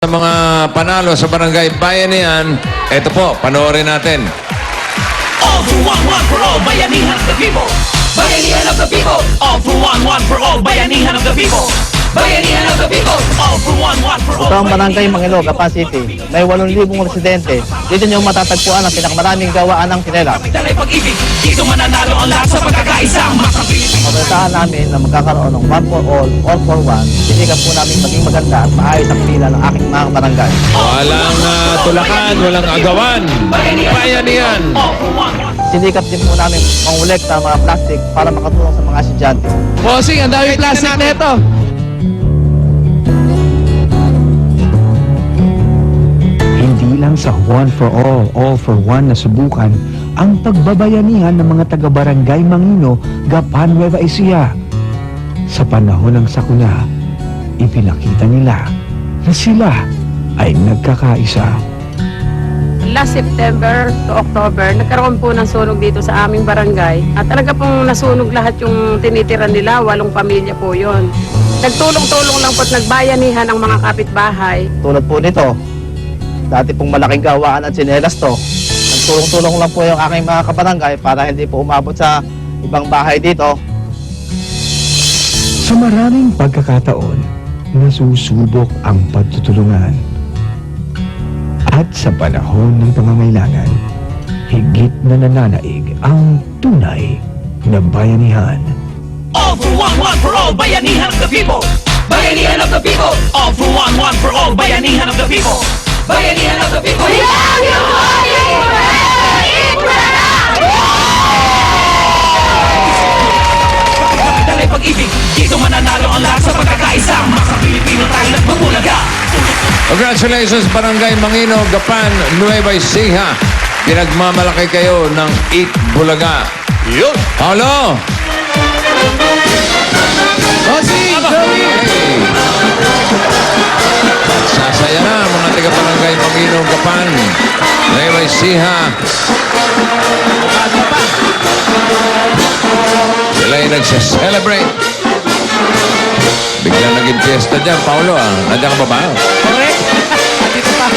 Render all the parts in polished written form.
Sa mga panalo sa Barangay Bayanihan, ito po, panoorin natin. All for one for all, bayanihan of the people. Bayanihan of the people. All for one for all, bayanihan of the people. Bayanihan of the people. All for one for all. Ito ang Barangay Mangilog, Gapan City. May 8,000 residente. Dito niyo matatagpuan ang pinakamaraming gawaan ng tsinelas. Talay pag-ibig, dito mananalo ang lahat sa pagkakaisa. Mabasahan namin na magkakaroon ng 1 for all for one. Sinigang po namin maging maganda at maayos ang pila ng aking mga barangay. Walang tulakan, walang agawan. Bayanihan. All for one. Sinikap din po namin mangulekta ng mga plastic para makatulong sa mga estudyante. Bossing, ang dami plastic na ito. Hindi lang sa one for all for one na subukan ang pagbabayanihan ng mga taga-barangay Mangino, Gapan, Nueva Ecija. Sa panahon ng sakuna, ipinakita nila na sila ay nagkakaisa. Last September to October, nagkaroon po ng sunog dito sa aming barangay. At talaga pong nasunog lahat yung tinitira nila, 8 pamilya po yon. Nagtulong-tulong lang po at nagbayanihan ang mga kapitbahay. Tulad po nito, dati pong malaking gawaan at tsinelas to. Nagtulong-tulong lang po yung aking mga kabarangay para hindi po umabot sa ibang bahay dito. Sa maraming pagkakataon, nasusubok ang pagtutulungan. At sa panahon ng pangangailangan, higit na nananaig ang tunay na bayanihan. All for one for all, bayanihan of the people. Bayanihan of the people. All for one for all, bayanihan of the people. Bayanihan of the people. Talay pag-ibig, dito mananalo ang lahat sa pagkakaisa. Mga Pilipino tayo nagmamulaga. Congratulations, Barangay Mangino, Gapan, Nueva Ecija. Pinagmamalaki kayo ng Eat Bulaga. Yun! Paulo! Bossing, Joey! Hey! Sasaya na mga taga-Barangay Mangino, Gapan, Nueva Ecija. Sila ay nagsa-celebrate. Biglang naging fiesta dyan, Paulo. Nandiyan ka ba ba? Correct? Dito pa.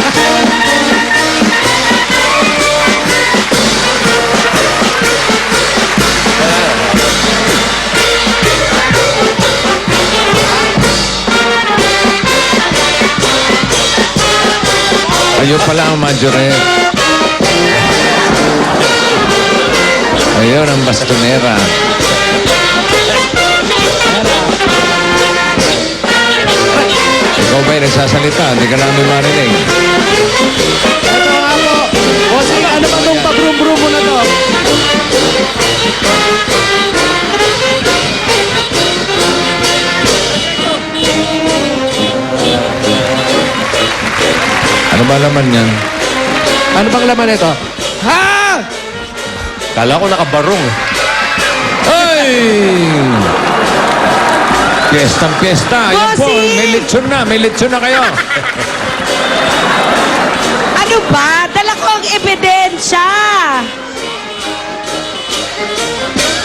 Ayun pala ang majorette. Ayun ang bastonera. Ikaw ba'y nagsasalita? Hindi ka namin marinig. Ito nga po. Bossing, ano ba itong pabrum-brum mo na to? Ano ba laman yan? Ano bang laman ito? Ha! Kala ko nakabarong. Ay! Piyestang-piyesta. Ayan po, may lechon na kayo. Ano ba? Dala ko ang ebidensya.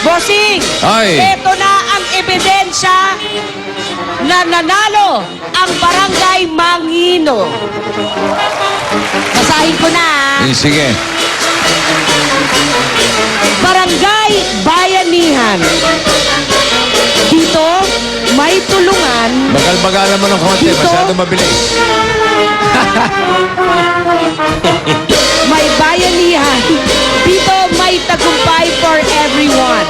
Bossing, Ay. ito na ang ebidensya na nanalo ang Barangay Mangino. Basahin ko na. Sige. Barangay Bayanihan. Dito, may tulungan. Bagal-bagalan mo ng konti. Dito? Masyado mabilis. May bayanihan. Dito may tagumpay for everyone.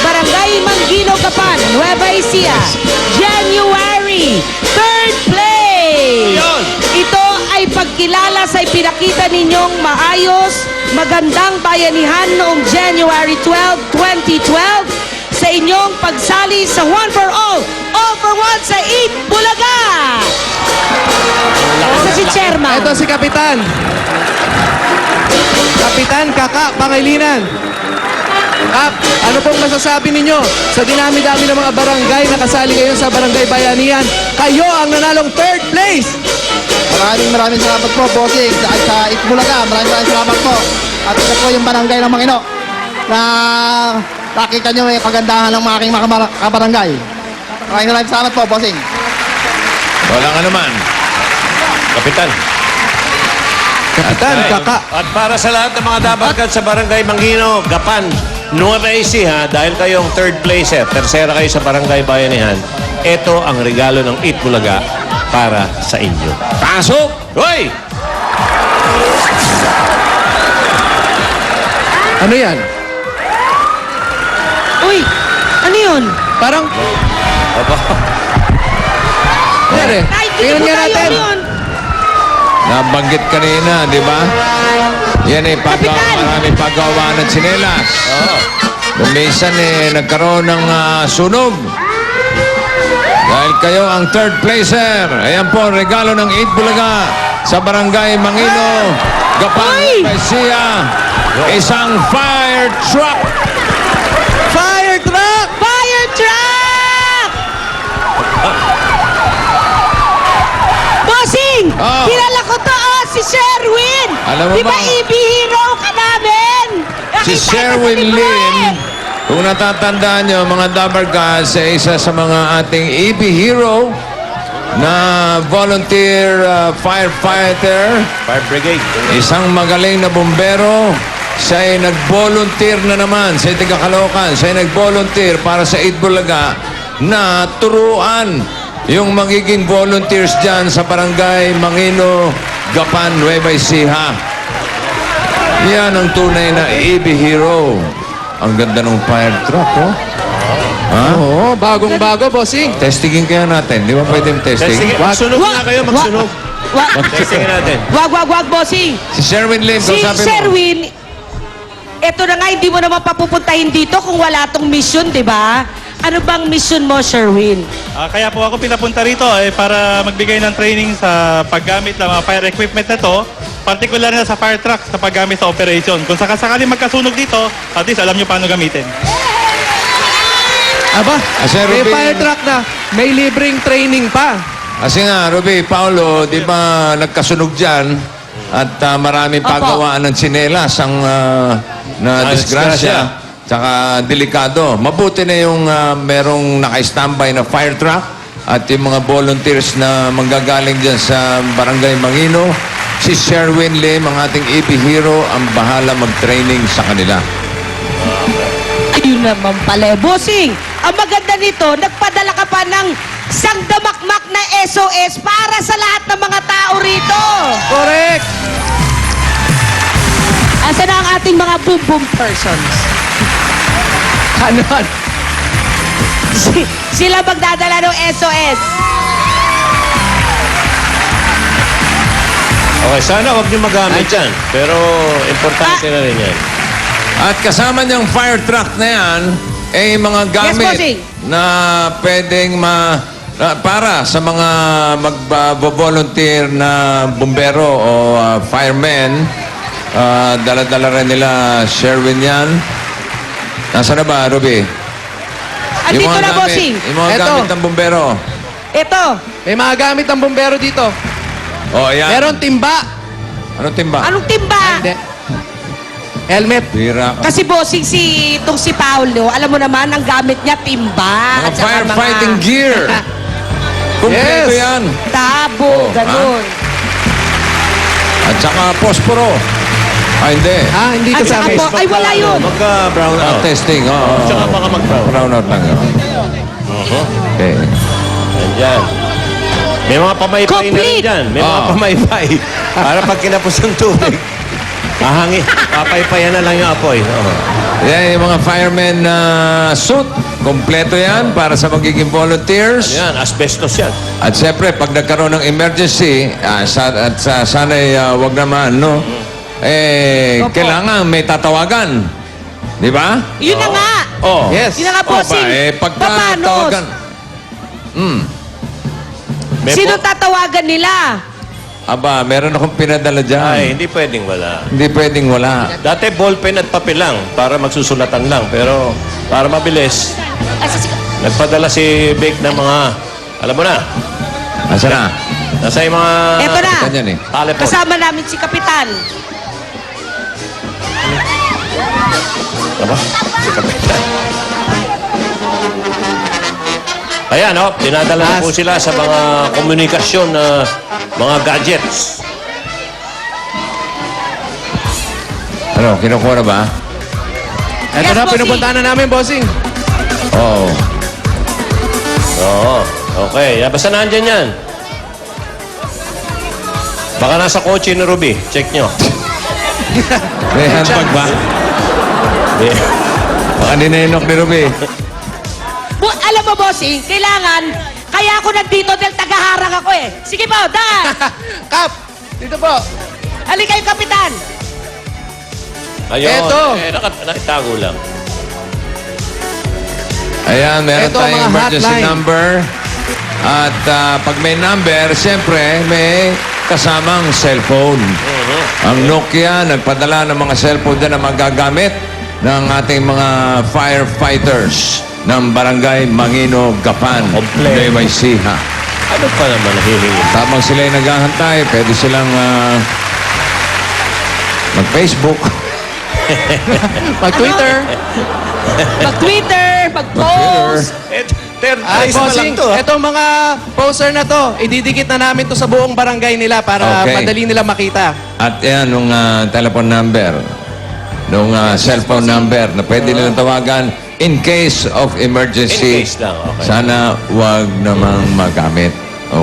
Barangay Mangino, Gapan, Nueva Ecija. January, 3rd place. Ito ay pagkilala sa ipinakita ninyong maayos, magandang bayanihan noong January 12, 2012 sa inyong pagsali sa One for All for One sa Eat Bulaga. Asa si Chairman? Ito si Kapitan. Kapitan Kaka Pangilinan. Kap, ano pong masasabi ninyo sa dinami-dami ng mga barangay na kasali ngayon sa Barangay Bayanihan? Kayo ang nanalong 3rd place! Maraming salamat po, Bossing. Sa Itbulaga, maraming salamat po. At ito po yung barangay ng Mangino na nakita nyo may kagandahan ng mga aking mga kabarangay. Maraming salamat po, Bossing. Walang anuman. Kapitan. Kapitan, kaka. At para sa lahat ng mga dabarkad sa Barangay Mangino, Gapan, Nueva Ecija, dahil kayong third placer, tersera kayo sa Barangay Bayanihan, ito ang regalo ng Eat Bulaga para sa inyo. Pasok! Hoy! Ano yan? Uy, ano yun? Parang, Aba, yan eh. Ay, Tingnan nga tayo natin. yun. Nabanggit kanina, di ba? Yan eh, Kapitan! maraming paggawa ng tsinelas. Oo. Minsan nagkaroon ng sunog. Dahil kayo ang third placer. Ayan po, regalo ng Eat Bulaga sa Barangay Mangino, Gapan, Uy! Ecija. Isang fire truck. Fire truck! Fire truck! Bossing! Oh. Kilala ko to, si Sherwin! Alam mo Di ba ba? EB hero ka namin? Si Nakita ko Sherwin sa libro Lim, eh. kung natatandaan nyo, mga Dabarkas, isa sa mga ating EB hero na volunteer firefighter, Fire Brigade. isang magaling na bombero. Siya ay nag-volunteer na naman sa Tiga Caloocan. Siya ay nag-volunteer para sa Eat Bulaga na turuan yung magiging volunteers dyan sa Barangay Mangino, Gapan, Nueva Ecija. Yan ang tunay na EB hero. Ang ganda ng fire truck, oh. Ha? Oo, bagong-bago, bossing. Testingin kaya natin. Di ba pwedeng testing? Testing. Magsunog na kayo, magsunog. Testing natin. Wag, bossing. Si Sherwin Lim, Si kausapin mo. Sherwin, eto na nga, hindi mo naman papupuntahin dito kung wala tong mission, di ba? Ano bang mission mo, Sherwin? Kaya po ako pinapunta rito para magbigay ng training sa paggamit ng mga fire equipment na to, particular na sa fire truck sa paggamit sa operation. Kung sakasakali magkasunog dito, at least alam nyo paano gamitin. Aba, Sir may Ruben. fire truck na. May libreng training pa. Kasi nga, Ruby, Paolo, di ba nagkasunog dyan at maraming Opo. pagawaan ng tsinelas ang na disgrasya. Tsaka delikado. Mabuti na yung merong naka-standby na fire truck at yung mga volunteers na manggagaling dyan sa Barangay Mangino. Si Sherwin Lim, ang ating EB hero, ang bahala mag-training sa kanila. Ayun naman pala. Bossing, ang maganda nito, nagpadala ka pa ng sangdamakmak na SOS para sa lahat ng mga tao rito. Correct! Asa na ang ating mga boom-boom persons? Kanan. Sila magdadala ng SOS. Okay, sana huwag nyo magamit yan. Pero importante na rin yan. At kasama niyang fire truck na yan, ay mga gamit bossing. na pwedeng para sa mga mag-volunteer na bumbero o firemen. Dala-dala rin nila Sherwin yan. Nasaan na ba, Ruby? Andito na, bossing. Yung mga Eto. gamit ng bumbero. Ito. May mga gamit ng bombero dito. O, ayan. Meron timba. Anong timba? Anong timba? Hindi. Helmet. Bira ka. Kasi bossing itong si Paolo, alam mo naman, ang gamit niya timba. Mga at saka firefighting gear. Kumpleto Yes. yan. Tabo, Oh, ganun. At saka posporo. Hindi. Hindi At kasama. saka po, ay wala yun. Magka-brown out. Testing. Oo. Tsaka baka mag-brown. Brown out lang yun. Okay. Nandyan. May mga pamaypay na rin Complete. dyan. May mga Oo. pamaypay. Para pag kinapos ng tubig, hahangin. Papaypayan na lang yung apoy. Oo. Yan yung mga firemen na suit. Kompleto yan para sa magiging volunteers. Yan, asbestos yan. At siyempre, pag nagkaroon ng emergency, sana'y wag naman, no? Opo. Kailangan may tatawagan. Di ba? Yun na nga. Oh. Yes. Yun na nga, bossing. Pagka Paano? tawagan... May Sino po- tatawagan nila? Aba, meron akong pinadala dyan. Ay, hindi pwedeng wala. Hindi pwedeng wala. Dati ballpen at papel lang para magsusulatan lang. Pero para mabilis, nagpadala si Vic ng mga, alam mo na, Asa na? nasa yung mga Eto na. Ganyan eh. telepon. Kasama namin si Kapitan. Aba, si Kapitan. Ayan, dinadala na po sila sa mga komunikasyon na mga gadgets. Ano, kinukuha na ba? Ito Yes, na, bossing. pinupuntahan na namin, bossing. Oo. Oo. Okay. Basta nandyan yan. Baka nasa kotse ni Ruby. Check nyo. May handbag ba? Baka ninenok ni Ruby. Alam mo, bossing, kailangan, kaya ako nandito dahil tagaharang ako eh. Sige po, daan! Kap, dito po. Halika yung kapitan! Ayun. Eto. Nakitago lang. Ayan, meron Ito ang tayong mga emergency hotline. number. At pag may number, siyempre, may kasamang cellphone. Ang Nokia, nagpadala ng mga cellphone din na magagamit ng ating mga firefighters ng Barangay Mangino, Gapan, Kompleto. Nueva Ecija. Ano pa naman nahihingi? Tamang sila'y naghahantay, pwede silang mag-Facebook. Mag-Twitter. Mag-Twitter, mag-post! Third Ay, place pa lang bossing, to. etong mga poster na to, ididikit na namin to sa buong barangay nila para Okay. madali nila makita. At yan, nung telephone number, nung cellphone number na pwede nilang tawagan in case of emergency. In case lang, okay. Sana wag namang magamit.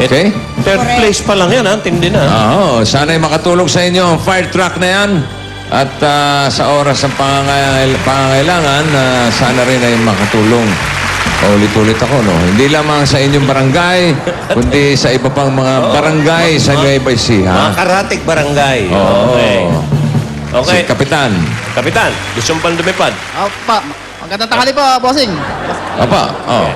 Okay? Third place pa lang yan, ha? Tindi na. Oo, sana'y makatulong sa inyo ang fire truck na yan. At sa oras ng pangangailangan, sana rin ay makatulong. Ulit-ulit ako, no? Hindi lamang sa inyong barangay, kundi sa iba pang mga barangay sa Nueva Ecija. Mga karatig barangay. Oo. Okay. Okay. Si Kapitan. Kapitan, gusto mo pang lumipad? Opa, magandang tanghali po, bossing. Apa, oh.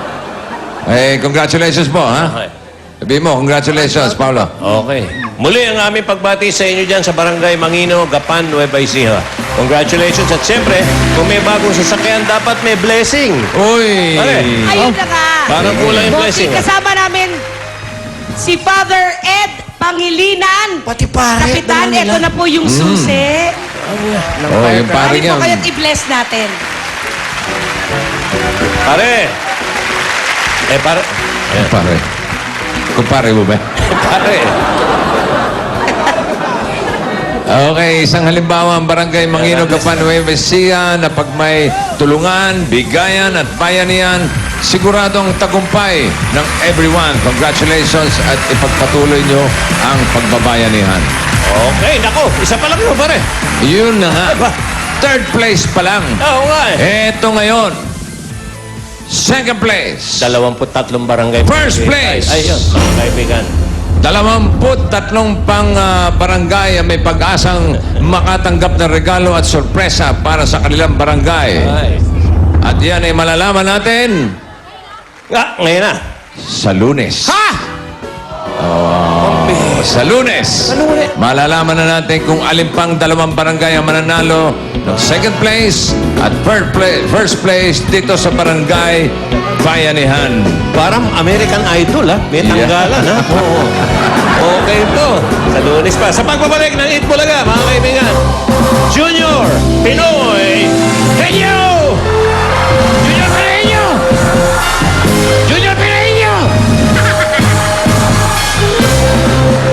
Eh, congratulations po, ha? Okay. Sabihin mo, congratulations, Paolo. Okay. Muli ang aming pagbati sa inyo dyan sa Barangay Mangino, Gapan, Nueva Ecija. Congratulations at siyempre, kung may bagong sasakyan, dapat may blessing. Uy! Pare. Ayun na nga! Parang kulang yung blessing. Bossing, kasama namin si Father Ed Pangilinan. Pati pare. Kapitan, ito na po yung susi. Oh, yung pare Pwede niya. po kayo't i-bless natin. Pare. Pare. Ayan. Pare. Kumpare mo ba? Pare. Okay, isang halimbawa ang Barangay Mangino, Gapan, Nueva Ecija na pag may tulungan, bigayan at bayanihan, siguradong tagumpay ng everyone. Congratulations at ipagpatuloy nyo ang pagbabayanihan. Okay, nako. Isa pa lang yun, pare. Yun na nga. Third place pa lang. Oo nga eh. Eto ngayon. Second place. 23 barangay. First place. Ay, yun. Mga kaibigan. 23 pang barangay ang may pag-asang makatanggap ng regalo at sorpresa para sa kanilang barangay. Ay. At yan ay malalaman natin Ngayon na. sa Lunes. Ha? Sa Lunes. Malalaman na natin kung alin pang 2 barangay ang mananalo ng second place at first place dito sa Barangay Bayanihan. Parang American Idol, ha? May tanggalan, ha? Oo. Okay to. Sa Lunes pa. Sa pagbabalik ng Eat Bulaga, mga kaibigan, Junior Pinoy Henyo! Junior Pinoy! Junior Pinoy!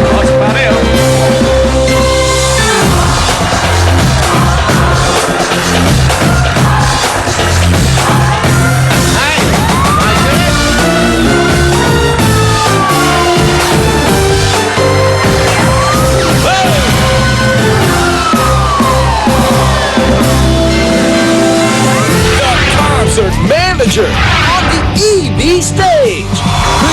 Boss, pare, oh. Hi! Hi, Junior! Concert manager on the EV stage.